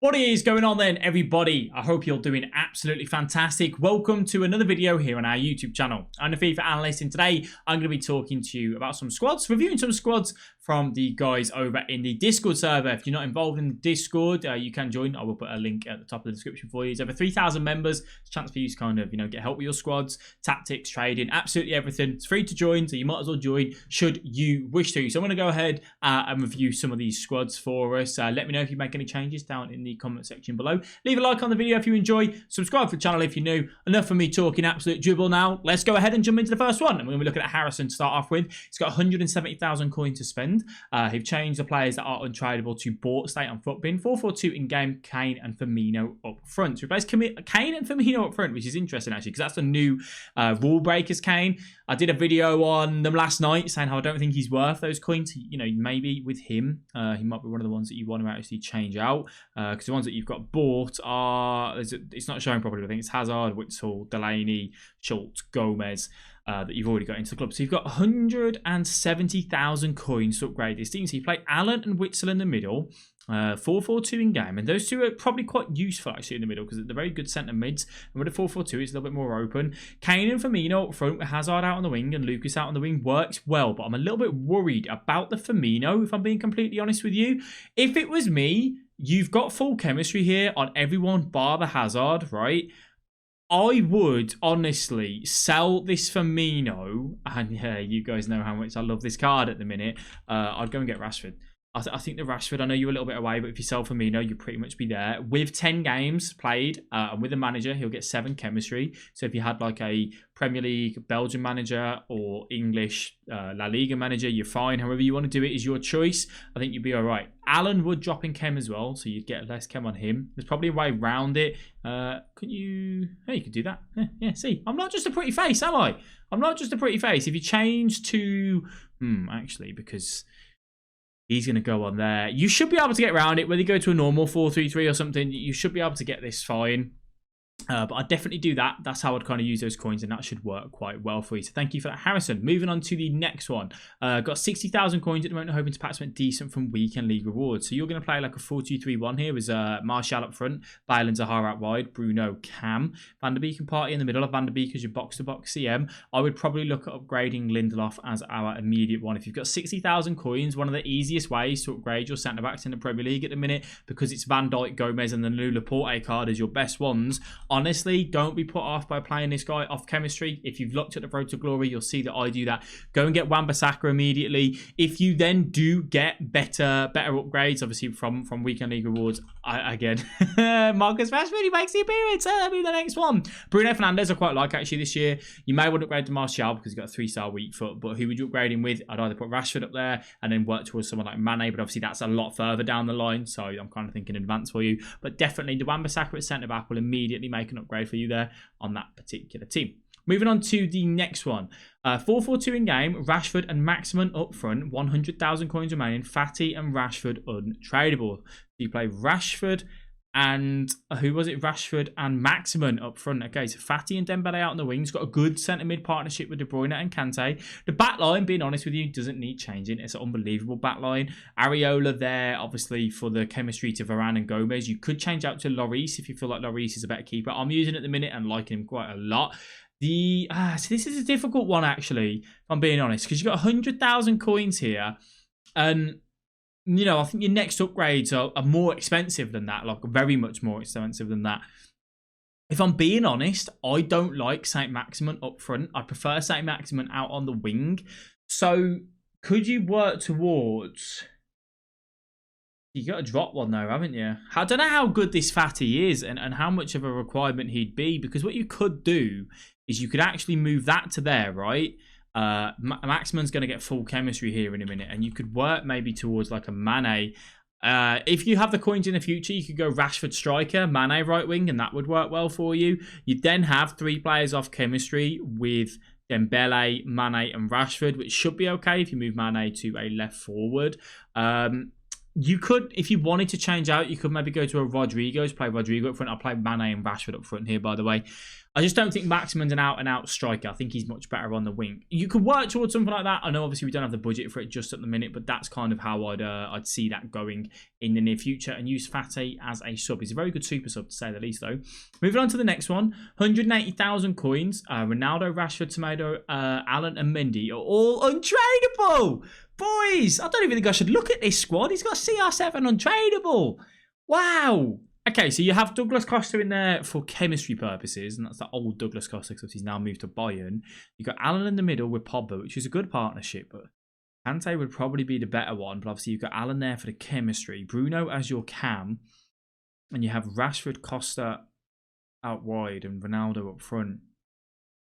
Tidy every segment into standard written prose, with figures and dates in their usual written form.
What is going on then, everybody? I hope you're doing absolutely fantastic. Welcome to another video here on our YouTube channel. I'm the FIFA Analyst, and today I'm going to be talking to you about some squads, reviewing some squads from the guys over in the Discord server. If you're not involved in the Discord, you can join. I will put a link at the top of the description for you. There's over 3,000 members. It's a chance for you to kind of, get help with your squads, tactics, trading, absolutely everything. It's free to join, so you might as well join should you wish to. So I'm going to go ahead and review some of these squads for us. Let me know if you make any changes down in the comment section below. Leave a like on the video if you enjoy. Subscribe to the channel if you're new. Enough of me talking absolute dribble now. Let's go ahead and jump into the first one. And we're going to be looking at Harrison to start off with. He's got 170,000 coins to spend. He've changed the players that are untradeable to bought state on FUT bin. 4-4-2 in game, Kane and Firmino up front. So replace Kane and Firmino up front, which is interesting actually, because that's the new rule breakers Kane. I did a video on them last night saying how I don't think he's worth those coins. Maybe with him, he might be one of the ones that you want to actually change out, because the ones that you've got bought are, it's not showing properly. I think it's Hazard, Witsel, Delaney, Schultz, Gomez, that you've already got into the club. So you've got 170,000 coins to upgrade this team. So you play Allen and Witsel in the middle, 4-4-2 in game, and those two are probably quite useful actually in the middle because they're very good centre mids, and with a 4-4-2 it's a little bit more open. Kane and Firmino up front with Hazard out on the wing and Lucas out on the wing works well, but I'm a little bit worried about the Firmino, if I'm being completely honest with you. If it was me, you've got full chemistry here on everyone bar the Hazard, right? I would honestly sell this Firmino, and yeah, you guys know how much I love this card at the minute. I'd go and get Rashford. I think the Rashford, I know you're a little bit away, but if you sell Firmino, you'll pretty much be there. With 10 games played, and with a manager, he'll get 7 chemistry. So if you had like a Premier League, Belgian manager, or English La Liga manager, you're fine. However you want to do it is your choice. I think you'd be all right. Allen would drop in chem as well, so you'd get less chem on him. There's probably a way around it. Could you... Hey, you could do that. Yeah, see. I'm not just a pretty face, am I? I'm not just a pretty face. If you change to... actually, because... he's going to go on there. You should be able to get around it. Whether you go to a normal 4-3-3 or something, you should be able to get this fine. But I'd definitely do that. That's how I'd kind of use those coins, and that should work quite well for you. So thank you for that, Harrison. Moving on to the next one. Got 60,000 coins at the moment, hoping to pack something decent from weekend league rewards. So you're going to play like a 4-2-3-1 here with Martial up front, Bale Zahara out wide, Bruno, Cam, Van der Beek and Partey in the middle. Of Van der Beek as your box-to-box CM. I would probably look at upgrading Lindelof as our immediate one. If you've got 60,000 coins, one of the easiest ways to upgrade your centre-backs in the Premier League at the minute, because it's Van Dijk, Gomez and the new Laporte card as your best ones. Honestly, don't be put off by playing this guy off chemistry. If you've looked at the Road to Glory, you'll see that I do that. Go and get Wan-Bissaka immediately. If you then do get better upgrades, obviously from weekend league rewards, again, Marcus Rashford, he makes the appearance. That'll be the next one. Bruno Fernandes I quite like actually this year. You may want to upgrade to Martial because he's got a 3-star weak foot, but who would you upgrade him with? I'd either put Rashford up there and then work towards someone like Mane, but obviously that's a lot further down the line, so I'm kind of thinking in advance for you. But definitely the Wan-Bissaka at centre-back will immediately make an upgrade for you there on that particular team. Moving on to the next one. 4-4-2 in game, Rashford and Maximin up front, 100,000 coins remaining, Fatty and Rashford untradeable. So you play Rashford and who was it? Rashford and Maximin up front. Okay, so Fatty and Dembele out on the wings. Got a good centre mid partnership with De Bruyne and Kante. The back line, being honest with you, doesn't need changing. It's an unbelievable back line. Areola there, obviously, for the chemistry to Varane and Gomez. You could change out to Lloris if you feel like Lloris is a better keeper. I'm using it at the minute and liking him quite a lot. So this is a difficult one, actually, if I'm being honest, because you've got 100,000 coins here. And... I think your next upgrades are more expensive than that, like very much more expensive than that. If I'm being honest, I don't like Saint Maximin up front. I prefer Saint Maximin out on the wing. So could you work towards... You got to drop one though, haven't you? I don't know how good this Fatty is and how much of a requirement he'd be, because what you could do is you could actually move that to there, right? Maximin's going to get full chemistry here in a minute, and you could work maybe towards like a Mane. If you have the coins in the future, you could go Rashford striker, Mane right wing, and that would work well for you. You'd then have 3 players off chemistry with Dembele, Mane and Rashford, which should be okay if you move Mane to a left forward. You could, if you wanted to change out, you could maybe go to a Rodrigo's, play Rodrigo up front. I'll play Mane and Rashford up front here, by the way. I just don't think Maximin's an out-and-out striker. I think he's much better on the wing. You could work towards something like that. I know, obviously, we don't have the budget for it just at the minute, but that's kind of how I'd see that going in the near future. And use Fate as a sub. He's a very good super sub, to say the least, though. Moving on to the next one. 180,000 coins. Ronaldo, Rashford, Tomato, Allen, and Mendy are all untradeable. Boys, I don't even think I should look at this squad. He's got CR7 untradeable. Wow. Okay, so you have Douglas Costa in there for chemistry purposes, and that's the old Douglas Costa because he's now moved to Bayern. You've got Allen in the middle with Pogba, which is a good partnership, but Kante would probably be the better one. But obviously, you've got Allen there for the chemistry, Bruno as your cam, and you have Rashford, Costa out wide, and Ronaldo up front.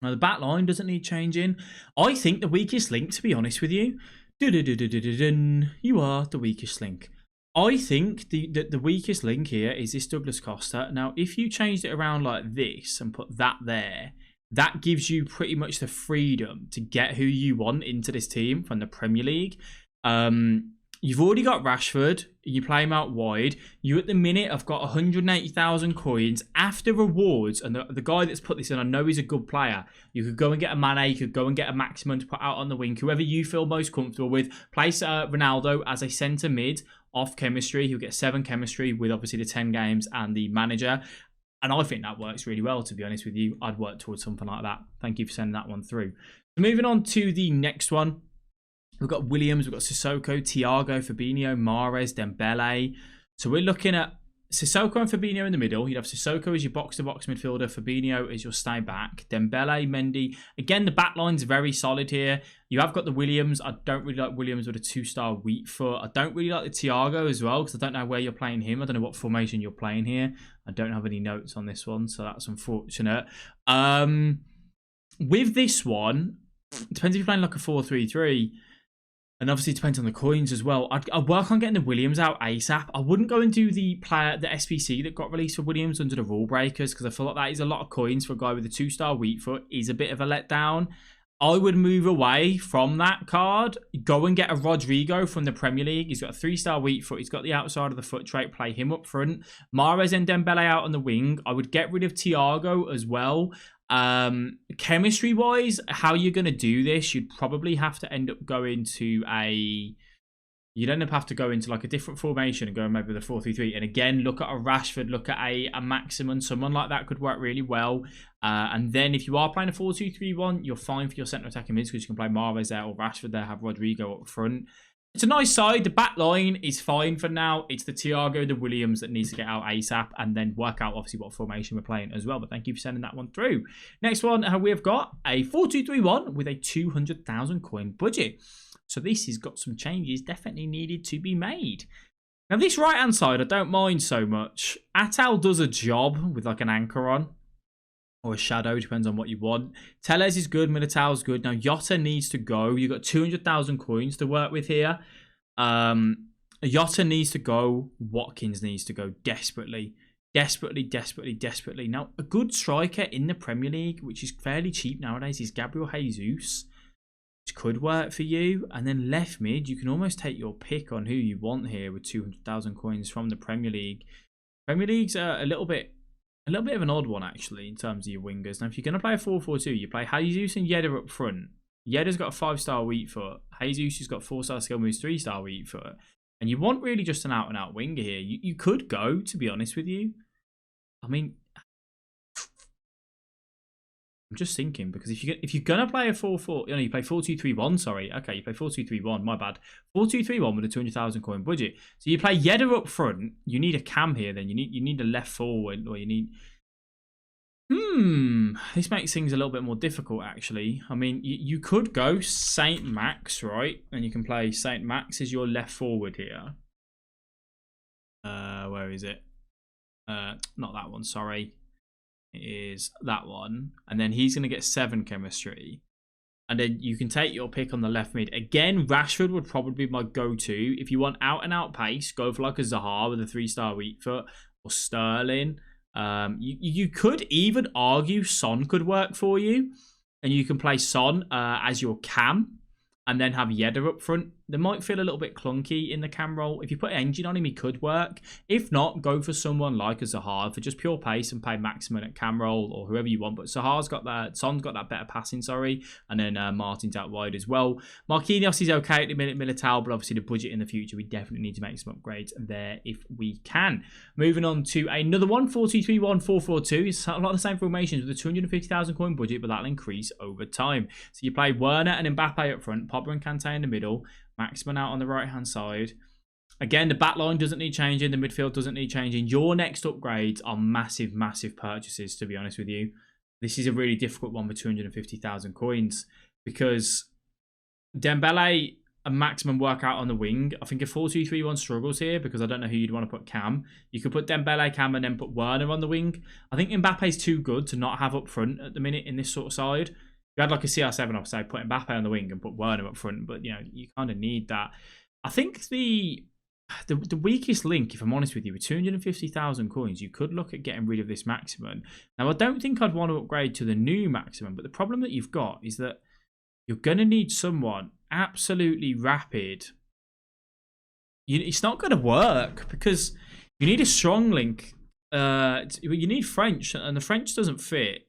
Now, the back line doesn't need changing. I think the weakest link, to be honest with you, you are the weakest link. I think the weakest link here is this Douglas Costa. Now, if you changed it around like this and put that there, that gives you pretty much the freedom to get who you want into this team from the Premier League. You've already got Rashford. You play him out wide. You, at the minute, have got 180,000 coins after rewards. And the guy that's put this in, I know he's a good player. You could go and get a Mane. You could go and get a Maximum to put out on the wing. Whoever you feel most comfortable with. Place Ronaldo as a centre mid off chemistry. He'll get 7 chemistry with obviously the 10 games and the manager. And I think that works really well, to be honest with you. I'd work towards something like that. Thank you for sending that one through. So moving on to the next one. We've got Williams, we've got Sissoko, Thiago, Fabinho, Mahrez, Dembele. So we're looking at Sissoko and Fabinho in the middle. You'd have Sissoko as your box-to-box midfielder, Fabinho as your stay back, Dembele, Mendy. Again, the back line's very solid here. You have got the Williams. I don't really like Williams with a 2-star weak foot. I don't really like the Thiago as well, because I don't know where you're playing him. I don't know what formation you're playing here. I don't have any notes on this one, so that's unfortunate. With this one, it depends if you're playing like a 4-3-3. And obviously it depends on the coins as well. I'd work on getting the Williams out ASAP. I wouldn't go and do the SPC that got released for Williams under the rule breakers, because I feel like that is a lot of coins for a guy with a 2-star weak foot. Is a bit of a letdown. I would move away from that card. Go and get a Rodrigo from the Premier League. He's got a 3-star weak foot. He's got the outside of the foot trait. Play him up front. Mahrez and Dembele out on the wing. I would get rid of Thiago as well. Chemistry wise, how you're going to do this, you'd probably have to end up going to you'd end up have to go into like a different formation and go maybe with a 4-3-3. And again, look at a Rashford, look at a Maximum. Someone like that could work really well. And then if you are playing a 4-2-3-1, you're fine for your centre attacking mids, because you can play Mahrez there or Rashford there, have Rodrigo up front. It's a nice side. The back line is fine for now. It's the Thiago, the Williams that needs to get out ASAP, and then work out obviously what formation we're playing as well. But thank you for sending that one through. Next one, we've got a 4-2-3-1 with a 200,000 coin budget. So this has got some changes definitely needed to be made. Now this right hand side, I don't mind so much. Atal does a job with like an anchor on, or a shadow, depends on what you want. Tellez is good, Militao's good. Now, Jota needs to go. You've got 200,000 coins to work with here. Jota needs to go. Watkins needs to go desperately. Desperately. Now, a good striker in the Premier League, which is fairly cheap nowadays, is Gabriel Jesus, which could work for you. And then left mid, you can almost take your pick on who you want here with 200,000 coins from the Premier League. Premier League's a little bit of an odd one, actually, in terms of your wingers. Now, if you're going to play a 4-4-2, you play Jesus and Yedder up front. Yedder's got a 5-star weak foot. Jesus has got 4-star skill moves, 3-star weak foot. And you want really just an out-and-out winger here. You could go, to be honest with you. I mean, I'm just thinking, because if you're going to play a 4-4... you play 4-2-3-1, sorry. Okay, you play 4-2-3-1, my bad. 4-2-3-1 with a 200,000 coin budget. So you play Yedder up front. You need a cam here then. You need a left forward, or you need... This makes things a little bit more difficult, actually. I mean, you could go Saint Max, right? And you can play Saint Max as your left forward here. Where is it? Not that one, sorry. Is that one, and then he's going to get 7 chemistry, and then you can take your pick on the left mid. Again, Rashford would probably be my go-to. If you want out-and-out pace, go for like a Zaha with a 3-star weak foot, or Sterling. You could even argue Son could work for you, and you can play Son as your cam, and then have Yedder up front they might feel a little bit clunky in the cam roll. If you put engine on him, he could work. If not, go for someone like a Zaha for just pure pace and pay maximum at cam roll or whoever you want. But Zaha's got that, Son's got that better passing, sorry, and then Martin's out wide as well. Marquinhos is okay at the minute, Militao, but obviously the budget in the future, we definitely need to make some upgrades there if we can. Moving on to another one, 4-2-3-1, 4-4-2. It's a lot of the same formations with a 250,000 coin budget, but that'll increase over time. So you play Werner and Mbappe up front, Pogba and Kante in the middle, Maximin out on the right-hand side. Again, the back line doesn't need changing. The midfield doesn't need changing. Your next upgrades are massive, massive purchases, to be honest with you. This is a really difficult one with 250,000 coins because Dembele and Maximum work out on the wing. I think a 4-2-3-1 struggles here because I don't know who you'd want to put Cam. You could put Dembele, Cam, and then put Werner on the wing. I think Mbappe's too good to not have up front at the minute in this sort of side. You had like a CR7 off, say, put Mbappe on the wing and put Werner up front, but you know, you kind of need that. I think the weakest link, if I'm honest with you, with 250,000 coins, you could look at getting rid of this Maximum. Now, I don't think I'd want to upgrade to the new Maximum, but the problem that you've got is that you're going to need someone absolutely rapid. It's not going to work because you need a strong link. You need French, and the French doesn't fit.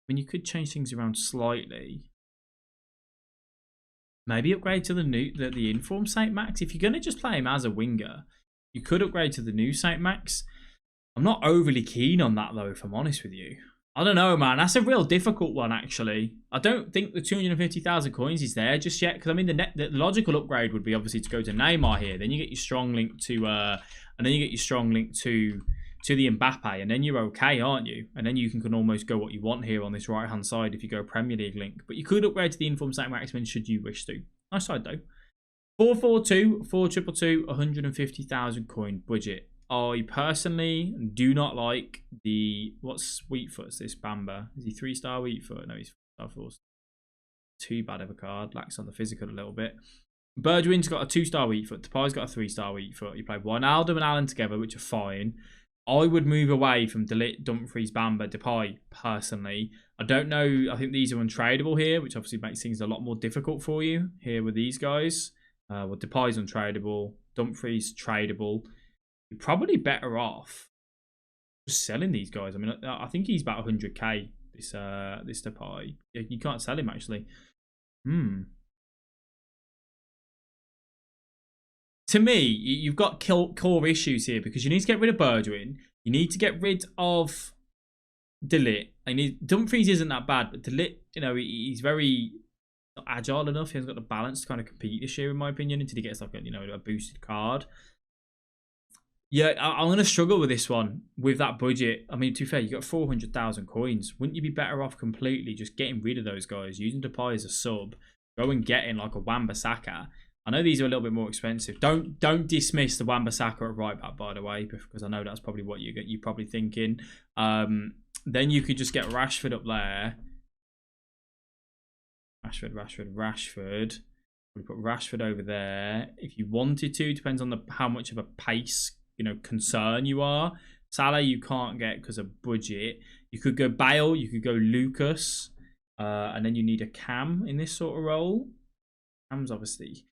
I mean, you could change things around slightly. Maybe upgrade to the inform Saint Max. If you're going to just play him as a winger, you could upgrade to the new Saint Max. I'm not overly keen on that, though, if I'm honest with you. I don't know, man. That's a real difficult one, actually. I don't think the 250,000 coins is there just yet. Because, I mean, the logical upgrade would be, obviously, to go to Neymar here. Then you get your strong link to... and then you get your strong link to the Mbappe, and then you're okay, aren't you? And then you can almost go what you want here on this right-hand side if you go Premier League link. But you could upgrade to the Inform Saint Maximin should you wish to. Nice side, though. 4-4-2, 4-2-2, 150,000 coin budget. I personally do not like the... What's Wheatfoot's this Bamba? Is he 3-star Wheatfoot? No, he's 4-star 4-star. Too bad of a card. Lacks on the physical a little bit. Bergwijn's got a 2-star Wheatfoot. Depay's got a 3-star Wheatfoot. You play Wijnaldum and Allen together, which are fine. I would move away from De Ligt, Dumfries, Bamba, Depay, personally. I don't know. I think these are untradeable here, which obviously makes things a lot more difficult for you here with these guys. Well, Depay's untradeable. Dumfries, tradable. You're probably better off just selling these guys. I mean, I think he's about 100k, this Depay. You can't sell him, actually. To me, you've got core issues here because you need to get rid of Bergwijn. You need to get rid of De Ligt. Dumfries isn't that bad, but De Ligt, you know, he's very not agile enough. He hasn't got the balance to kind of compete this year, in my opinion, until he gets like a boosted card. Yeah, I'm going to struggle with this one with that budget. I mean, to be fair, you got 400,000 coins. Wouldn't you be better off completely just getting rid of those guys, using Depay as a sub, go and get in like a Wan-Bissaka? I know these are a little bit more expensive. Don't dismiss the Wan-Bissaka at right back, by the way, because I know that's probably what you're probably thinking. Then you could just get Rashford up there. Rashford. We put Rashford over there if you wanted to. Depends on how much of a pace concern you are. Salah you can't get because of budget. You could go Bale. You could go Lucas, and then you need a Cam in this sort of role. Cam's obviously.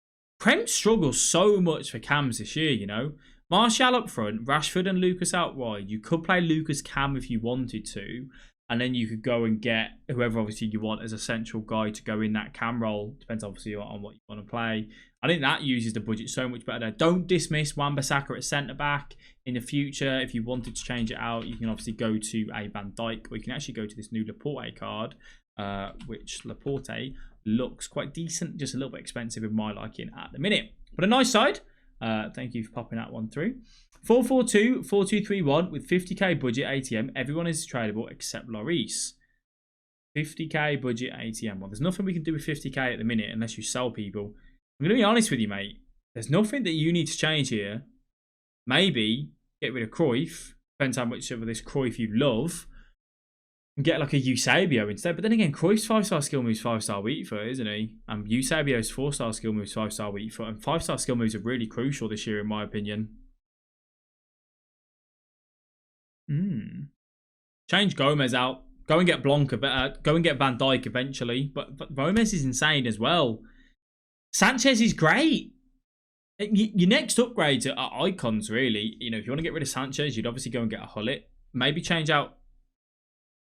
Prem struggles so much for Cams this year, Martial up front, Rashford and Lucas out wide. You could play Lucas Cam if you wanted to, and then you could go and get whoever obviously you want as a central guy to go in that Cam role. Depends obviously on what you want to play. I think that uses the budget so much better. Don't dismiss Wan-Bissaka at centre-back. In the future, if you wanted to change it out, you can obviously go to a Van Dijk, or you can actually go to this new Laporte card, which Laporte looks quite decent, just a little bit expensive in my liking at the minute. But a nice side. Thank you for popping that one through. 4-4-2, 4-2-3-1 with 50k budget ATM. Everyone is tradable except Lloris. 50k budget ATM. Well, there's nothing we can do with 50k at the minute unless you sell people. I'm going to be honest with you, mate. There's nothing that you need to change here. Maybe get rid of Cruyff. Depends how much of this Cruyff you love. And get like a Eusebio instead. But then again, Cruyff's 5-star skill moves 5-star weak foot, isn't he? And Eusebio's 4-star skill moves 5-star weak foot. And 5-star skill moves are really crucial this year, in my opinion. Change Gomez out. Go and get Blanca. Go and get Van Dijk eventually. But Gomez is insane as well. Sanchez is great. Your next upgrades are icons, really. You know, if you want to get rid of Sanchez, you'd obviously go and get a Hullet. Maybe change out.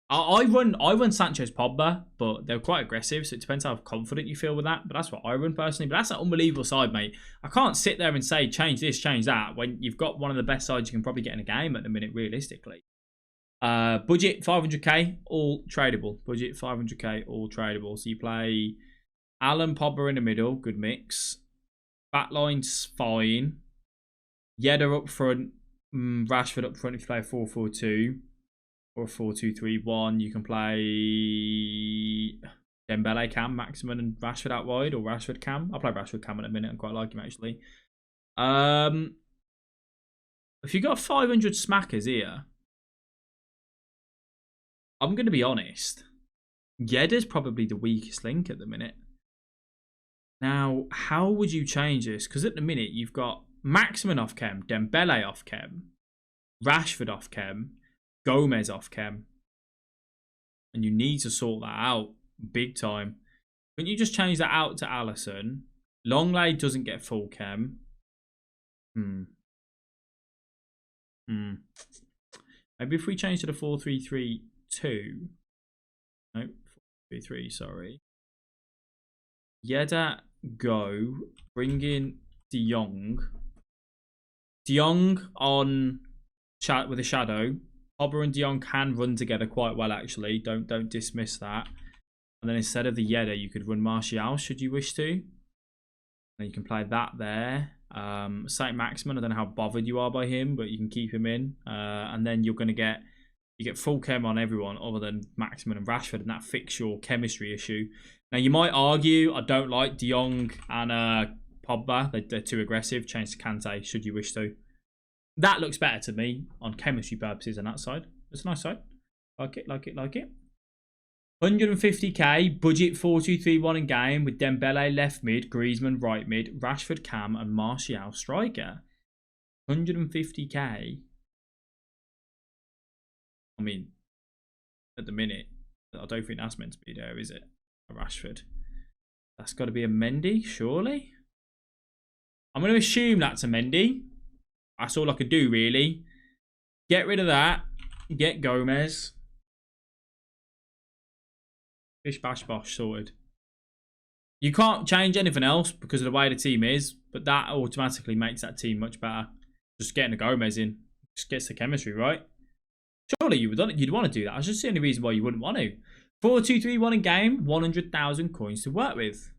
I run Sanchez Pogba, but they're quite aggressive, so it depends how confident you feel with that. But that's what I run personally. But that's an unbelievable side, mate. I can't sit there and say change this, change that when you've got one of the best sides you can probably get in a game at the minute, realistically. Budget 500k, all tradable. Budget 500k, all tradable. So you play Alan Pogba in the middle, good mix. Backline's fine. Yedder up front, Rashford up front if you play 4-4-2 or 4-2-3-1. You can play Dembele Cam, Maximin and Rashford out wide, or Rashford Cam. I'll play Rashford Cam in a minute. I quite like him actually. If you got 500 smackers here, I'm going to be honest. Yedder's probably the weakest link at the minute. Now, how would you change this? Because at the minute, you've got Maximin off chem, Dembele off chem, Rashford off chem, Gomez off chem. And you need to sort that out big time. When you just change that out to Alisson, Longley doesn't get full chem. Maybe if we change to the 4-3-3-2. No, 4-3-3, sorry. Yedder, go. Bring in De Jong. De Jong on chat with a shadow. Pogba and De Jong can run together quite well, actually. Don't dismiss that. And then instead of the Yedder, you could run Martial, should you wish to. And you can play that there. Saint Maximin, I don't know how bothered you are by him, but you can keep him in. And then you're going to get full chem on everyone other than Maximin and Rashford, and that fixes your chemistry issue. Now, you might argue, I don't like De Jong and Pogba. They're too aggressive. Change to Kante, should you wish to. That looks better to me on chemistry purposes on that side. It's a nice side. Like it, like it, like it. 150k, budget 4-2-3-1 in game with Dembele left mid, Griezmann right mid, Rashford Cam and Martial striker. 150k. I mean, at the minute, I don't think that's meant to be there, is it? A Rashford. That's got to be a Mendy, surely? I'm going to assume that's a Mendy. That's all I could do, really. Get rid of that. Get Gomez. Bish, bash, bosh, sorted. You can't change anything else because of the way the team is, but that automatically makes that team much better. Just getting the Gomez in. Just gets the chemistry, right? Surely you'd want to do that. I just see any reason why you wouldn't want to. 4-2-3-1 in game, 100,000 coins to work with.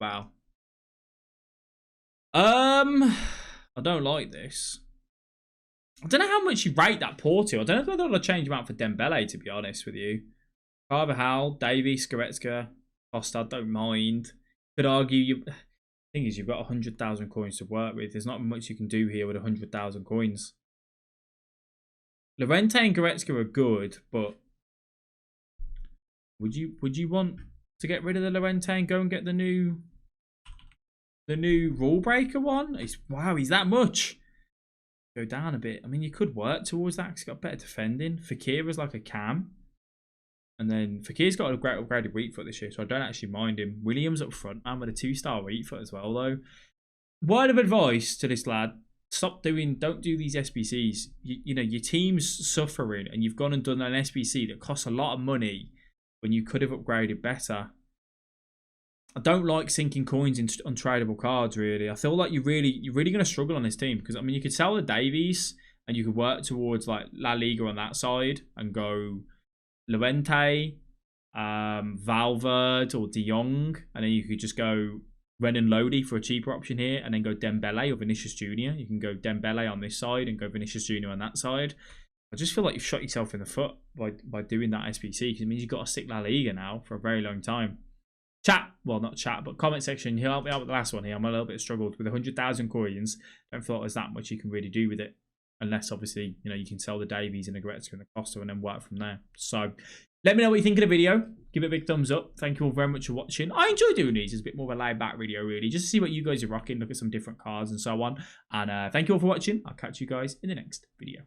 Wow. I don't like this. I don't know how much you rate that Porto. I don't know if I'll change him out for Dembele, to be honest with you. Carvajal, Davies, Goretzka, Costa, don't mind. Could argue the thing is you've got 100,000 coins to work with. There's not much you can do here with 100,000 coins. Llorente and Goretzka are good, but would you want to get rid of the Llorente and go and get the new rule breaker one? Wow, he's that much. Go down a bit. I mean, you could work towards that because he's got better defending. Fakira's like a cam. And then Fakir's got a great upgraded weak foot this year, so I don't actually mind him. Williams up front, man, with a 2-star weak foot as well, though. Word of advice to this lad. Don't do these SBCs. You know, your team's suffering and you've gone and done an SBC that costs a lot of money when you could have upgraded better. I don't like sinking coins into untradeable cards, really. I feel like you're really going to struggle on this team because, I mean, you could sell the Davies and you could work towards like La Liga on that side and go Llorente, Valverde or De Jong, and then you could just go Renan Lodi for a cheaper option here, and then go Dembele or Vinicius Jr. You can go Dembele on this side and go Vinicius Jr. on that side. I just feel like you've shot yourself in the foot by doing that SBC because it means you've got to stick La Liga now for a very long time. Chat, well not chat, but comment section, he'll help me out with the last one here. I'm a little bit struggled with 100,000 coins. Don't feel like there's that much you can really do with it. Unless, obviously, you know, you can sell the Davies and the Goretzka and the Costa and then work from there. So, let me know what you think of the video. Give it a big thumbs up. Thank you all very much for watching. I enjoy doing these. It's a bit more of a laid-back video, really. Just to see what you guys are rocking, look at some different cards and so on. And thank you all for watching. I'll catch you guys in the next video.